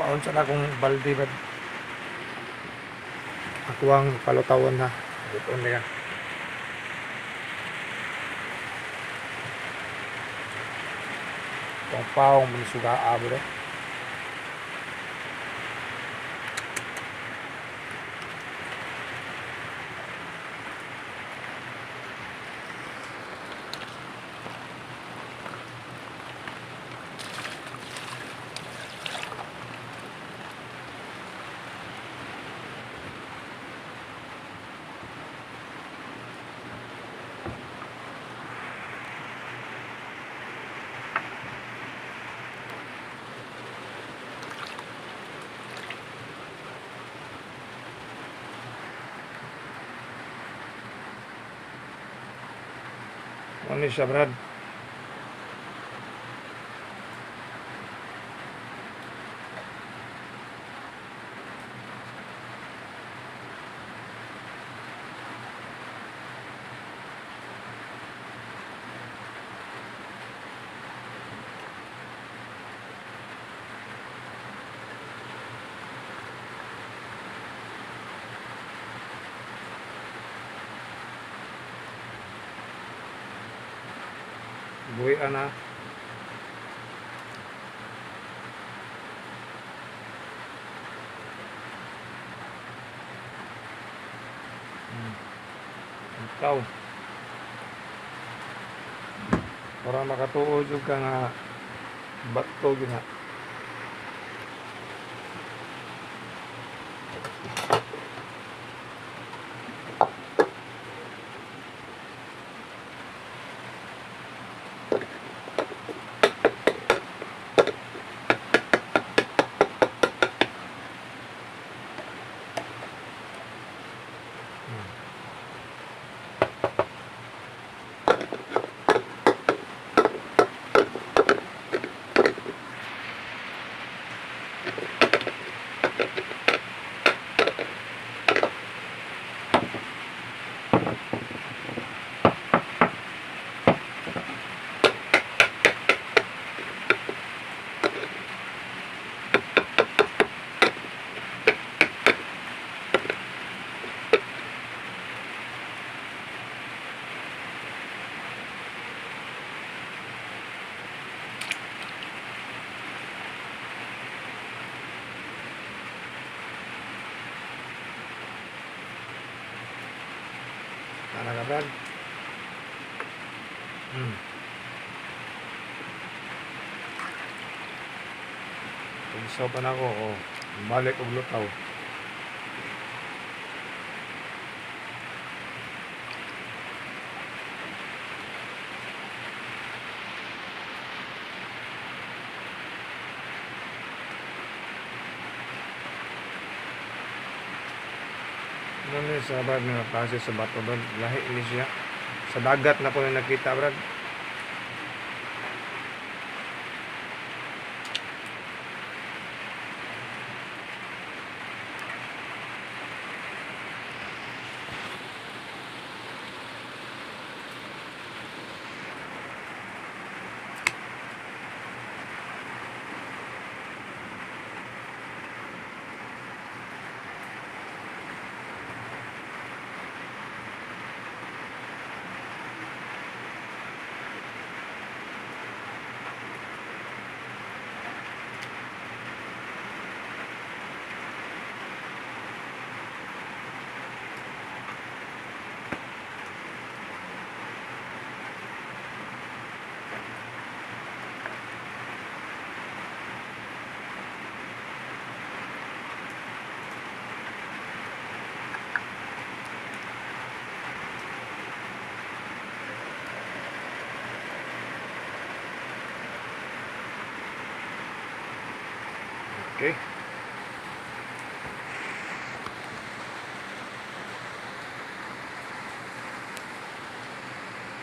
Kaon sa akong balde ba? Ako ang palutawan ha. Ito niya. Pang menisuga bro. Ano siya Brad? Buhay na. Ikaw. Para makatuod yung ka nga bato gina. Ano ka Brad? Pag-isaw pa na ako, balik og lutaw. Ano ni sa Brad nga klase sa bato Brad? Lahi ni siya. Sa dagat na ko na nakita Brad. Okay.